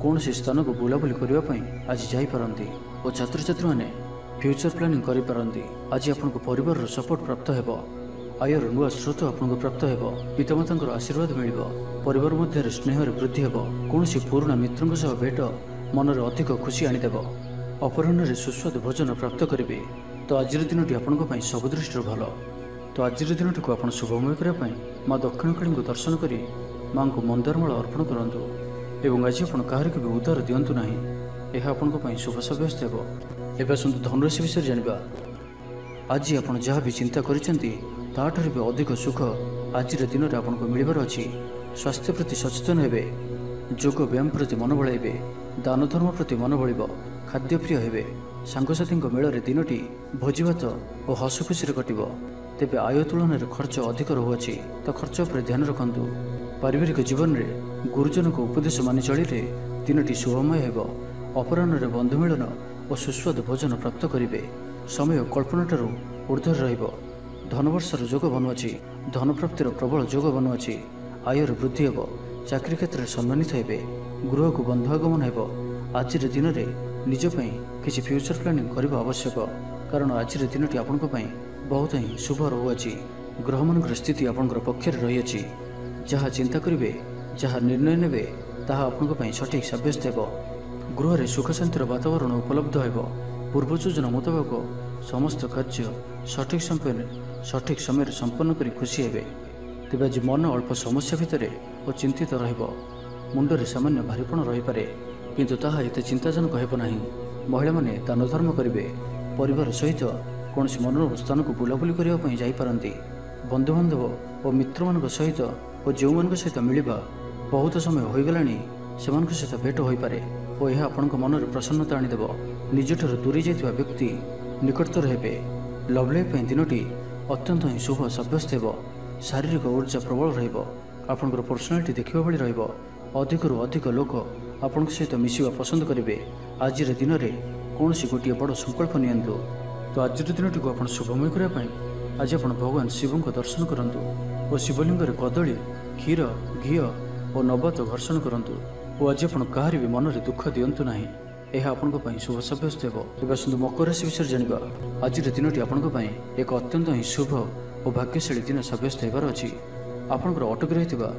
କୌଣସି ସ୍ଥାନକୁ ବୁଲାବୁଲି କରିବା ପାଇଁ ଆଜି ଯାଇପାରନ୍ତି ଓ ଛାତ୍ରଛାତ୍ରୀମାନେ ଫ୍ୟୁଚର ପ୍ଲାନିଂ କରିପାରନ୍ତି। ଆଜି ଆପଣଙ୍କୁ ପରିବାରର ସପୋର୍ଟ ପ୍ରାପ୍ତ ହେବ। ଆୟର ନୂଆ ସ୍ରୋତ ଆପଣଙ୍କୁ ପ୍ରାପ୍ତ ହେବ। ପିତାମାତାଙ୍କର ଆଶୀର୍ବାଦ ମିଳିବ। ପରିବାର ମଧ୍ୟରେ ସ୍ନେହରେ ବୃଦ୍ଧି ହେବ। କୌଣସି ପୁରୁଣା ମିତ୍ରଙ୍କ ସହ ଭେଟ ମନରେ ଅଧିକ ଖୁସି ଆଣିଦେବ। ଅପରାହ୍ନରେ ସୁସ୍ୱାଦୁ ଭୋଜନ ପ୍ରାପ୍ତ କରିବେ। ତ ଆଜିର ଦିନଟି ଆପଣଙ୍କ ପାଇଁ ସବୁ ଦୃଷ୍ଟିରୁ ଭଲ। ତ ଆଜିର ଦିନଟିକୁ ଆପଣ ଶୁଭମୟ କରିବା ପାଇଁ ମା ଦକ୍ଷିଣକାଳୀଙ୍କୁ ଦର୍ଶନ କରି ମାଙ୍କୁ ମନ୍ଦାରମାଳ ଅର୍ପଣ କରନ୍ତୁ ଏବଂ ଆଜି ଆପଣ କାହାରିକୁ ବି ଉଦ୍ଧାର ଦିଅନ୍ତୁ ନାହିଁ। ଏହା ଆପଣଙ୍କ ପାଇଁ ଶୁଭ ସାବ୍ୟସ୍ତ ହେବ। ଏବେ ଆସନ୍ତୁ ଧନରାଶି ବିଷୟରେ ଜାଣିବା। ଆଜି ଆପଣ ଯାହା ବି ଚିନ୍ତା କରିଛନ୍ତି ତାହାଠାରୁ ବି ଅଧିକ ସୁଖ ଆଜିର ଦିନରେ ଆପଣଙ୍କୁ ମିଳିବାର ଅଛି। ସ୍ୱାସ୍ଥ୍ୟ ପ୍ରତି ସଚେତନ ହେବେ, ଯୋଗ ବ୍ୟାୟାମ ପ୍ରତି ମନ ବଳାଇବେ, ଦାନ ଧର୍ମ ପ୍ରତି ମନ ବଳିବ, ଖାଦ୍ୟପ୍ରିୟ ହେବେ। ସାଙ୍ଗସାଥୀଙ୍କ ମେଳରେ ଦିନଟି ଭୋଜିଭାତ ଓ ହସ ଖୁସିରେ କଟିବ। ତେବେ ଆୟ ତୁଳନାରେ ଖର୍ଚ୍ଚ ଅଧିକ ରହୁଅଛି, ତ ଖର୍ଚ୍ଚ ଉପରେ ଧ୍ୟାନ ରଖନ୍ତୁ। ପାରିବାରିକ ଜୀବନରେ ଗୁରୁଜନଙ୍କ ଉପଦେଶ ମାନି ଚଳିଲେ ଦିନଟି ଶୁଭମୟ ହେବ। ଅପରାହ୍ନରେ ବନ୍ଧୁ ମିଳନ ଓ ସୁସ୍ୱାଦୁ ଭୋଜନ ପ୍ରାପ୍ତ କରିବେ। ସମୟ କଳ୍ପନାଠାରୁ ଊର୍ଦ୍ଧ୍ୱରେ ରହିବ। ଧନବର୍ଷର ଯୋଗ ବନୁଅଛି। ଧନପ୍ରାପ୍ତିର ପ୍ରବଳ ଯୋଗ ବନୁଅଛି। ଆୟର ବୃଦ୍ଧି ହେବ। ଚାକିରି କ୍ଷେତ୍ରରେ ସମ୍ମାନିତ ହେବେ। ଗୃହକୁ ବନ୍ଧୁ ଆଗମନ ହେବ। ଆଜିର ଦିନରେ ନିଜ ପାଇଁ କିଛି ଫ୍ୟୁଚର ପ୍ଲାନିଂ କରିବା ଆବଶ୍ୟକ, କାରଣ ଆଜିର ଦିନଟି ଆପଣଙ୍କ ପାଇଁ ବହୁତ ହିଁ ଶୁଭ ରହୁଅଛି। ଗ୍ରହମାନଙ୍କର ସ୍ଥିତି ଆପଣଙ୍କର ପକ୍ଷରେ ରହିଅଛି। ଯାହା ଚିନ୍ତା କରିବେ, ଯାହା ନିର୍ଣ୍ଣୟ ନେବେ ତାହା ଆପଣଙ୍କ ପାଇଁ ସଠିକ୍ ସାବ୍ୟସ୍ତ ହେବ। ଗୃହରେ ସୁଖ ଶାନ୍ତିର ବାତାବରଣ ଉପଲବ୍ଧ ହେବ। ପୂର୍ବ ଯୋଜନା ମୁତାବକ ସମସ୍ତ କାର୍ଯ୍ୟ ସଠିକ୍ ସମୟରେ ସମ୍ପନ୍ନ କରି ଖୁସି ହେବେ। ତେବେ ଆଜି ମନ ଅଳ୍ପ ସମସ୍ୟା ଭିତରେ ଓ ଚିନ୍ତିତ ରହିବ। ମୁଣ୍ଡରେ ସାମାନ୍ୟ ଭାରିପଣ ରହିପାରେ, କିନ୍ତୁ ତାହା ଏତେ ଚିନ୍ତାଜନକ ହେବ ନାହିଁ। ମହିଳାମାନେ ଦାନ ଧର୍ମ କରିବେ। ପରିବାର ସହିତ କୌଣସି ମନୋରମ ସ୍ଥାନକୁ ବୁଲାବୁଲି କରିବା ପାଇଁ ଯାଇପାରନ୍ତି। ବନ୍ଧୁବାନ୍ଧବ ଓ ମିତ୍ରମାନଙ୍କ ସହିତ ଓ ଯେଉଁମାନଙ୍କ ସହିତ ମିଳିବା ବହୁତ ସମୟ ହୋଇଗଲାଣି ସେମାନଙ୍କ ସହିତ ଭେଟ ହୋଇପାରେ ଓ ଏହା ଆପଣଙ୍କ ମନରେ ପ୍ରସନ୍ନତା ଆଣିଦେବ। ନିଜଠାରୁ ଦୂରେଇ ଯାଇଥିବା ବ୍ୟକ୍ତି ନିକଟତର ହେବେ। ଲଭ୍ ଲାଇଫ୍ ପାଇଁ ଦିନଟି ଅତ୍ୟନ୍ତ ହିଁ ଶୁଭ ସାବ୍ୟସ୍ତ ହେବ। ଶାରୀରିକ ଊର୍ଜା ପ୍ରବଳ ରହିବ। ଆପଣଙ୍କର ପର୍ସନାଲିଟି ଦେଖିବା ଭଳି ରହିବ। ଅଧିକରୁ ଅଧିକ ଲୋକ ଆପଣଙ୍କ ସହିତ ମିଶିବା ପସନ୍ଦ କରିବେ। ଆଜିର ଦିନରେ କୌଣସି ଗୋଟିଏ ବଡ଼ ସଂକଳ୍ପ ନିଅନ୍ତୁ। ତ ଆଜିର ଦିନଟିକୁ ଆପଣ ଶୁଭମୟ କରିବା ପାଇଁ ଆଜି ଆପଣ ଭଗବାନ ଶିବଙ୍କ ଦର୍ଶନ କରନ୍ତୁ ଓ ଶିବଲିଙ୍ଗରେ କଦଳୀ, କ୍ଷୀର, ଘିଅ ଓ ନବାତ ଘର୍ଷଣ କରନ୍ତୁ। ଓ ଆଜି ଆପଣ କାହାରି ବି ମନରେ ଦୁଃଖ ଦିଅନ୍ତୁ ନାହିଁ। ଏହା ଆପଣଙ୍କ ପାଇଁ ଶୁଭ ସାବ୍ୟସ୍ତ ହେବ। ଏବେ ଆସନ୍ତୁ ମକର ରାଶି ବିଷୟରେ ଜାଣିବା। ଆଜିର ଦିନଟି ଆପଣଙ୍କ ପାଇଁ ଏକ ଅତ୍ୟନ୍ତ ହିଁ ଶୁଭ ଓ ଭାଗ୍ୟଶାଳୀ ଦିନ ସାବ୍ୟସ୍ତ ହେବାର ଅଛି। ଆପଣଙ୍କର ଅଟକି ରହିଥିବା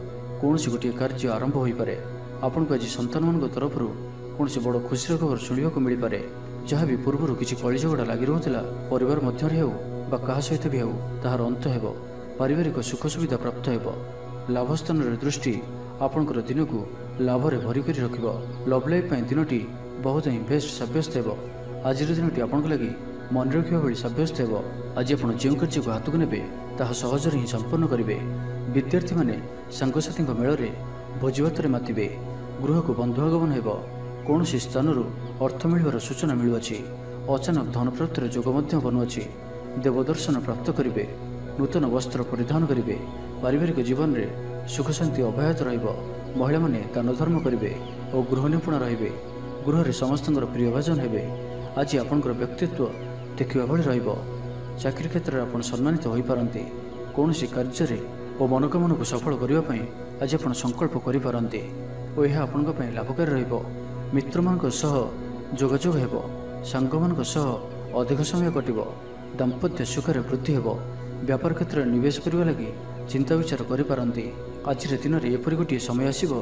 କୌଣସି ଗୋଟିଏ କାର୍ଯ୍ୟ ଆରମ୍ଭ ହୋଇପାରେ। ଆପଣଙ୍କୁ ଆଜି ସନ୍ତାନମାନଙ୍କ ତରଫରୁ କୌଣସି ବଡ଼ ଖୁସିର ଖବର ଶୁଣିବାକୁ ମିଳିପାରେ। ଯାହା ବି ପୂର୍ବରୁ କିଛି କଳିଝଗଡ଼ା ଲାଗି ରହୁଥିଲା, ପରିବାର ମଧ୍ୟରେ ହେଉ ବା କାହା ସହିତ ବି ହେଉ, ତାହାର ଅନ୍ତ ହେବ। ପାରିବାରିକ ସୁଖ ସୁବିଧା ପ୍ରାପ୍ତ ହେବ। ଲାଭ ସ୍ଥାନରେ ଦୃଷ୍ଟି ଆପଣଙ୍କର ଦିନକୁ ଲାଭରେ ଭରି କରି ରଖିବ। ଲଭ୍ ଲାଇଫ୍ ପାଇଁ ଦିନଟି ବହୁତ ହିଁ ବେଷ୍ଟ ସାବ୍ୟସ୍ତ ହେବ। ଆଜିର ଦିନଟି ଆପଣଙ୍କ ଲାଗି ମନେ ରଖିବା ଭଳି ସାବ୍ୟସ୍ତ ହେବ। ଆଜି ଆପଣ ଯେଉଁ କାର୍ଯ୍ୟକୁ ହାତକୁ ନେବେ ତାହା ସହଜରେ ହିଁ ସମ୍ପନ୍ନ କରିବେ। ବିଦ୍ୟାର୍ଥୀମାନେ ସାଙ୍ଗସାଥୀଙ୍କ ମେଳରେ ଭୋଜିଭାତରେ ମାତିବେ। ଗୃହକୁ ବନ୍ଧୁ ଆଗମନ ହେବ। କୌଣସି ସ୍ଥାନରୁ ଅର୍ଥ ମିଳିବାର ସୂଚନା ମିଳୁଅଛି। ଅଚାନକ ଧନପ୍ରାପ୍ତିର ଯୋଗ ମଧ୍ୟ ବନୁଅଛି। ଦେବଦର୍ଶନ ପ୍ରାପ୍ତ କରିବେ। ନୂତନ ବସ୍ତ୍ର ପରିଧାନ କରିବେ। ପାରିବାରିକ ଜୀବନରେ ସୁଖ ଶାନ୍ତି ଅବ୍ୟାହତ ରହିବ। ମହିଳାମାନେ ଦାନ ଧର୍ମ କରିବେ ଓ ଗୃହ ନିପୁଣ ରହିବେ। ଗୃହରେ ସମସ୍ତଙ୍କର ପ୍ରିୟଭାଜନ ହେବେ। ଆଜି ଆପଣଙ୍କର ବ୍ୟକ୍ତିତ୍ୱ ଦେଖିବା ଭଳି ରହିବ। ଚାକିରି କ୍ଷେତ୍ରରେ ଆପଣ ସମ୍ମାନିତ ହୋଇପାରନ୍ତି। କୌଣସି କାର୍ଯ୍ୟରେ ଓ ମନୋକାମନାକୁ ସଫଳ କରିବା ପାଇଁ ଆଜି ଆପଣ ସଂକଳ୍ପ କରିପାରନ୍ତି ଓ ଏହା ଆପଣଙ୍କ ପାଇଁ ଲାଭକାରୀ ରହିବ। ମିତ୍ରମାନଙ୍କ ସହ ଯୋଗାଯୋଗ ହେବ। ସାଙ୍ଗମାନଙ୍କ ସହ ଅଧିକ ସମୟ କଟିବ। ଦାମ୍ପତ୍ୟ ସୁଖରେ ବୃଦ୍ଧି ହେବ। ବ୍ୟାପାର କ୍ଷେତ୍ରରେ ନିବେଶ କରିବା ଲାଗି ଚିନ୍ତା ବିଚାର କରିପାରନ୍ତି। ଆଜିର ଦିନରେ ଏପରି ଗୋଟିଏ ସମୟ ଆସିବ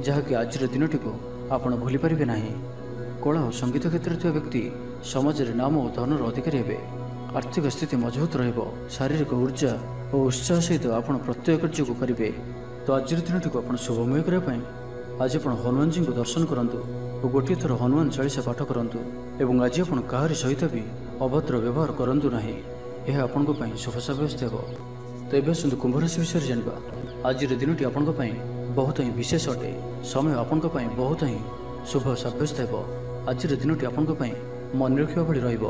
ଯାହାକି ଆଜିର ଦିନଟିକୁ ଆପଣ ଭୁଲି ପାରିବେ ନାହିଁ। କଳା ଓ ସଙ୍ଗୀତ କ୍ଷେତ୍ରରେ ଥିବା ବ୍ୟକ୍ତି ସମାଜରେ ନାମ ଓ ଧନର ଅଧିକାରୀ ହେବେ। ଆର୍ଥିକ ସ୍ଥିତି ମଜବୁତ ରହିବ। ଶାରୀରିକ ଉର୍ଜା ଓ ଉତ୍ସାହ ସହିତ ଆପଣ ପ୍ରତ୍ୟେକ କାର୍ଯ୍ୟକୁ କରିବେ। ତ ଆଜିର ଦିନଟିକୁ ଆପଣ ଶୁଭମୟ କରିବା ପାଇଁ ଆଜି ଆପଣ ହନୁମାନଜୀଙ୍କୁ ଦର୍ଶନ କରନ୍ତୁ ଓ ଗୋଟିଏ ଥର ହନୁମାନ ଚାଳିଶା ପାଠ କରନ୍ତୁ ଏବଂ ଆଜି ଆପଣ କାହାରି ସହିତ ବି ଅଭଦ୍ର ବ୍ୟବହାର କରନ୍ତୁ ନାହିଁ। ଏହା ଆପଣଙ୍କ ପାଇଁ ଶୁଭ ସାବ୍ୟସ୍ତ ହେବ। ତ ଏବେ ଆସନ୍ତୁ କୁମ୍ଭ ରାଶି ବିଷୟରେ ଜାଣିବା। ଆଜିର ଦିନଟି ଆପଣଙ୍କ ପାଇଁ ବହୁତ ହିଁ ବିଶେଷ ଅଟେ। ସମୟ ଆପଣଙ୍କ ପାଇଁ ବହୁତ ହିଁ ଶୁଭ ସାବ୍ୟସ୍ତ ହେବ। ଆଜିର ଦିନଟି ଆପଣଙ୍କ ପାଇଁ ମନେ ରଖିବା ଭଳି ରହିବ।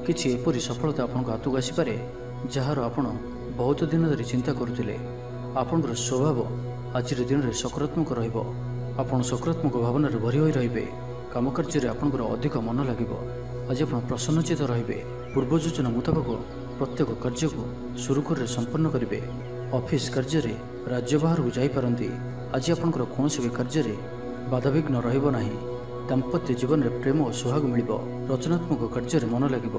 କିଛି ଏପରି ସଫଳତା ଆପଣଙ୍କ ହାତକୁ ଆସିପାରେ ଯାହାର ଆପଣ ବହୁତ ଦିନ ଧରି ଚିନ୍ତା କରୁଥିଲେ। ଆପଣଙ୍କର ସ୍ୱଭାବ ଆଜିର ଦିନରେ ସକାରାତ୍ମକ ରହିବ। ଆପଣ ସକାରାତ୍ମକ ଭାବନାରେ ଭରି ହୋଇ ରହିବେ। କାମ କାର୍ଯ୍ୟରେ ଆପଣଙ୍କର ଅଧିକ ମନ ଲାଗିବ। ଆଜି ଆପଣ ପ୍ରସନ୍ନଚିତ ରହିବେ। ପୂର୍ବ ଯୋଜନା ମୁତାବକ ପ୍ରତ୍ୟେକ କାର୍ଯ୍ୟକୁ ସୁରୁଖୁରୁରେ ସମ୍ପନ୍ନ କରିବେ। ଅଫିସ କାର୍ଯ୍ୟରେ ରାଜ୍ୟ ବାହାରକୁ ଯାଇପାରନ୍ତି। ଆଜି ଆପଣଙ୍କର କୌଣସି ବି କାର୍ଯ୍ୟରେ ବାଧାବିଘ୍ନ ରହିବ ନାହିଁ। ଦାମ୍ପତ୍ୟ ଜୀବନରେ ପ୍ରେମ ଓ ସୁହାଗ ମିଳିବ। ରଚନାତ୍ମକ କାର୍ଯ୍ୟରେ ମନ ଲାଗିବ।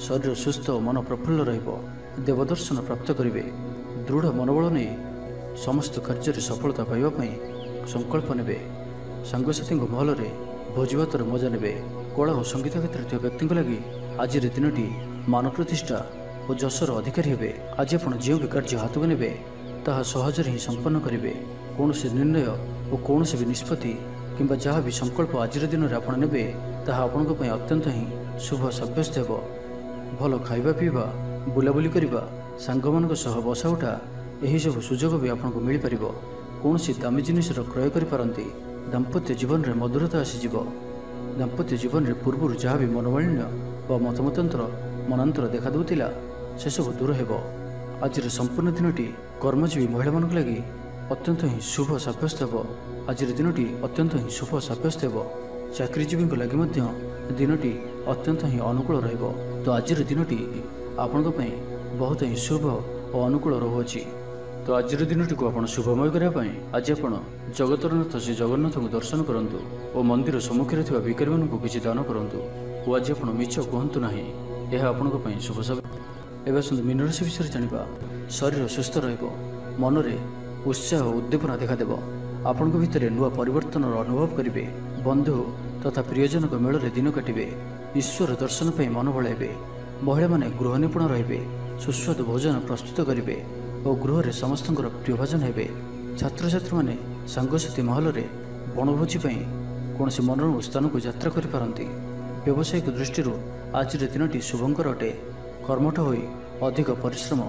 ଶରୀର ସୁସ୍ଥ ଓ ମନ ପ୍ରଫୁଲ୍ଲ ରହିବ। ଦେବଦର୍ଶନ ପ୍ରାପ୍ତ କରିବେ। ଦୃଢ଼ ମନୋବଳ ନେଇ ସମସ୍ତ କାର୍ଯ୍ୟରେ ସଫଳତା ପାଇବା ପାଇଁ ସଂକଳ୍ପ ନେବେ। ସାଙ୍ଗସାଥୀଙ୍କ ମହଲରେ ଭୋଜିଭାତର ମଜା ନେବେ। କଳା ଓ ସଙ୍ଗୀତ କ୍ଷେତ୍ରରେ ଥିବା ବ୍ୟକ୍ତିଙ୍କ ଲାଗି ଆଜିର ଦିନଟି ମାନ ପ୍ରତିଷ୍ଠା ଓ ଯଶର ଅଧିକାରୀ ହେବେ। ଆଜି ଆପଣ ଯେଉଁ ବି କାର୍ଯ୍ୟ ହାତକୁ ନେବେ ତାହା ସହଜରେ ହିଁ ସମ୍ପନ୍ନ କରିବେ। କୌଣସି ନିର୍ଣ୍ଣୟ ଓ କୌଣସି ବି ନିଷ୍ପତ୍ତି କିମ୍ବା ଯାହା ବି ସଂକଳ୍ପ ଆଜିର ଦିନରେ ଆପଣ ନେବେ ତାହା ଆପଣଙ୍କ ପାଇଁ ଅତ୍ୟନ୍ତ ହିଁ ଶୁଭ ସାବ୍ୟସ୍ତ ହେବ। ଭଲ ଖାଇବା ପିଇବା, ବୁଲାବୁଲି କରିବା, ସାଙ୍ଗମାନଙ୍କ ସହ ବସା ଉଠା ଏହିସବୁ ସୁଯୋଗ ବି ଆପଣଙ୍କୁ ମିଳିପାରିବ। କୌଣସି ଦାମୀ ଜିନିଷର କ୍ରୟ କରିପାରନ୍ତି। ଦାମ୍ପତ୍ୟ ଜୀବନରେ ମଧୁରତା ଆସିଯିବ। ଦାମ୍ପତ୍ୟ ଜୀବନରେ ପୂର୍ବରୁ ଯାହା ବି ମନୋମାଳିନ୍ୟ ବା ମନାନ୍ତର ଦେଖାଦେଉଥିଲା ସେସବୁ ଦୂର ହେବ। ଆଜିର ସମ୍ପୂର୍ଣ୍ଣ ଦିନଟି କର୍ମଜୀବୀ ମହିଳାମାନଙ୍କ ଲାଗି ଅତ୍ୟନ୍ତ ହିଁ ଶୁଭ ସାବ୍ୟସ୍ତ ହେବ। ଆଜିର ଦିନଟି ଅତ୍ୟନ୍ତ ହିଁ ଶୁଭ ସାବ୍ୟସ୍ତ ହେବ। ଚାକିରିଜୀବୀଙ୍କ ଲାଗି ମଧ୍ୟ ଦିନଟି ଅତ୍ୟନ୍ତ ହିଁ ଅନୁକୂଳ ରହିବ। ତ ଆଜିର ଦିନଟି ଆପଣଙ୍କ ପାଇଁ ବହୁତ ହିଁ ଶୁଭ ଓ ଅନୁକୂଳ ରହୁଅଛି। ତ ଆଜିର ଦିନଟିକୁ ଆପଣ ଶୁଭମୟ କରିବା ପାଇଁ ଆଜି ଆପଣ ଜଗତରନାଥ ଶ୍ରୀ ଜଗନ୍ନାଥଙ୍କୁ ଦର୍ଶନ କରନ୍ତୁ ଓ ମନ୍ଦିର ସମ୍ମୁଖରେ ଥିବା ଭିକାରୀମାନଙ୍କୁ କିଛି ଦାନ କରନ୍ତୁ ଓ ଆଜି ଆପଣ ମିଛ କୁହନ୍ତୁ ନାହିଁ। ଏହା ଆପଣଙ୍କ ପାଇଁ ଶୁଭ ସାବ୍ୟସ୍ତ। ଏବେ ଆସନ୍ତୁ ମୀନ ରାଶି ବିଷୟରେ ଜାଣିବା। ଶରୀର ସୁସ୍ଥ ରହିବ। ମନରେ ଉତ୍ସାହ ଓ ଉଦ୍ଦୀପନା ଦେଖାଦେବ। ଆପଣଙ୍କ ଭିତରେ ନୂଆ ପରିବର୍ତ୍ତନର ଅନୁଭବ କରିବେ। ବନ୍ଧୁ ତଥା ପ୍ରିୟଜନଙ୍କ ମେଳରେ ଦିନ କାଟିବେ। ଈଶ୍ୱର ଦର୍ଶନ ପାଇଁ ମନ ବଳାଇବେ। ମହିଳାମାନେ ଗୃହ ନିପୁଣ ରହିବେ। ସୁସ୍ୱାଦୁ ଭୋଜନ ପ୍ରସ୍ତୁତ କରିବେ ଓ ଗୃହରେ ସମସ୍ତଙ୍କର ପ୍ରିୟଭାଜନ ହେବେ। ଛାତ୍ରଛାତ୍ରୀମାନେ ସାଙ୍ଗସାଥୀ ମହଲରେ ବଣଭୋଜି ପାଇଁ କୌଣସି ମନୋରମ ସ୍ଥାନକୁ ଯାତ୍ରା କରିପାରନ୍ତି। ବ୍ୟବସାୟିକ ଦୃଷ୍ଟିରୁ ଆଜିର ଦିନଟି ଶୁଭଙ୍କର ଅଟେ। କର୍ମଠ ହୋଇ ଅଧିକ ପରିଶ୍ରମ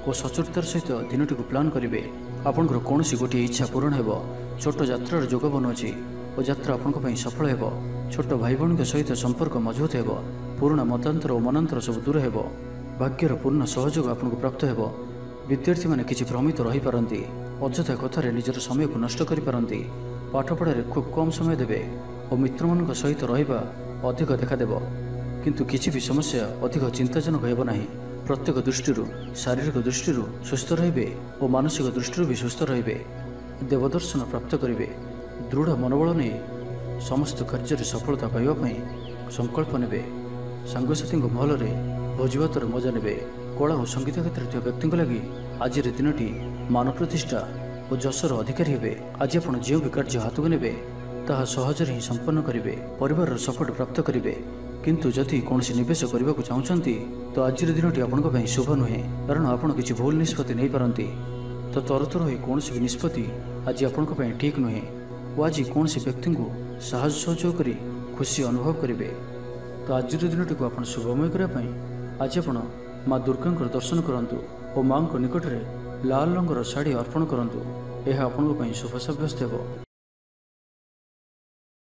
ଓ ସଚୋଟତାର ସହିତ ଦିନଟିକୁ ପ୍ଲାନ୍ କରିବେ। ଆପଣଙ୍କର କୌଣସି ଗୋଟିଏ ଇଚ୍ଛା ପୂରଣ ହେବ। ଛୋଟ ଯାତ୍ରାର ଯୋଗ ବନୁଅଛି ଓ ଯାତ୍ରା ଆପଣଙ୍କ ପାଇଁ ସଫଳ ହେବ। ଛୋଟ ଭାଇ ଭଉଣୀଙ୍କ ସହିତ ସମ୍ପର୍କ ମଜବୁତ ହେବ। ପୁରୁଣା ମତାନ୍ତର ଓ ମନାନ୍ତର ସବୁ ଦୂର ହେବ। ଭାଗ୍ୟର ପୂର୍ଣ୍ଣ ସହଯୋଗ ଆପଣଙ୍କୁ ପ୍ରାପ୍ତ ହେବ। ବିଦ୍ୟାର୍ଥୀମାନେ କିଛି ଭ୍ରମିତ ରହିପାରନ୍ତି। ଅଯଥା କଥାରେ ନିଜର ସମୟକୁ ନଷ୍ଟ କରିପାରନ୍ତି। ପାଠପଢ଼ାରେ ଖୁବ୍ କମ୍ ସମୟ ଦେବେ ଓ ମିତ୍ରମାନଙ୍କ ସହିତ ରହିବା ଅଧିକ ଦେଖାଦେବ। କିନ୍ତୁ କିଛି ବି ସମସ୍ୟା ଅଧିକ ଚିନ୍ତାଜନକ ହେବ ନାହିଁ। ପ୍ରତ୍ୟେକ ଦୃଷ୍ଟିରୁ ଶାରୀରିକ ଦୃଷ୍ଟିରୁ ସୁସ୍ଥ ରହିବେ ଓ ମାନସିକ ଦୃଷ୍ଟିରୁ ବି ସୁସ୍ଥ ରହିବେ। ଦେବଦର୍ଶନ ପ୍ରାପ୍ତ କରିବେ। ଦୃଢ଼ ମନୋବଳ ନେଇ ସମସ୍ତ କାର୍ଯ୍ୟରେ ସଫଳତା ପାଇବା ପାଇଁ ସଂକଳ୍ପ ନେବେ। ସାଙ୍ଗସାଥୀଙ୍କ ମହଲରେ ଭୋଜିଭାତର ମଜା ନେବେ। କଳା ଓ ସଙ୍ଗୀତ କ୍ଷେତ୍ରରେ ଥିବା ବ୍ୟକ୍ତିଙ୍କ ଲାଗି ଆଜିର ଦିନଟି ମାନ ପ୍ରତିଷ୍ଠା ଓ ଯଶର ଅଧିକାରୀ ହେବେ। ଆଜି ଆପଣ ଯେଉଁ ବି କାର୍ଯ୍ୟ ହାତକୁ ନେବେ ତାହା ସହଜରେ ହିଁ ସମ୍ପନ୍ନ କରିବେ। ପରିବାରର ସପୋର୍ଟ ପ୍ରାପ୍ତ କରିବେ। କିନ୍ତୁ ଯଦି କୌଣସି ନିବେଶ କରିବାକୁ ଚାହୁଁଛନ୍ତି ତ ଆଜିର ଦିନଟି ଆପଣଙ୍କ ପାଇଁ ଶୁଭ ନୁହେଁ, କାରଣ ଆପଣ କିଛି ଭୁଲ ନିଷ୍ପତ୍ତି ନେଇପାରନ୍ତି। ତ ତରତର ହୋଇ କୌଣସି ବି ନିଷ୍ପତ୍ତି ଆଜି ଆପଣଙ୍କ ପାଇଁ ଠିକ୍ ନୁହେଁ ଓ ଆଜି କୌଣସି ବ୍ୟକ୍ତିଙ୍କୁ ସାହାଯ୍ୟ ସହଯୋଗ କରି ଖୁସି ଅନୁଭବ କରିବେ। ତ ଆଜିର ଦିନଟିକୁ ଆପଣ ଶୁଭମୟ କରିବା ପାଇଁ ଆଜି ଆପଣ ମା ଦୁର୍ଗାଙ୍କର ଦର୍ଶନ କରନ୍ତୁ ଓ ମାଙ୍କ ନିକଟରେ ଲାଲ ରଙ୍ଗର ଶାଢ଼ୀ ଅର୍ପଣ କରନ୍ତୁ। ଏହା ଆପଣଙ୍କ ପାଇଁ ଶୁଭ ସାବ୍ୟସ୍ତ ହେବ।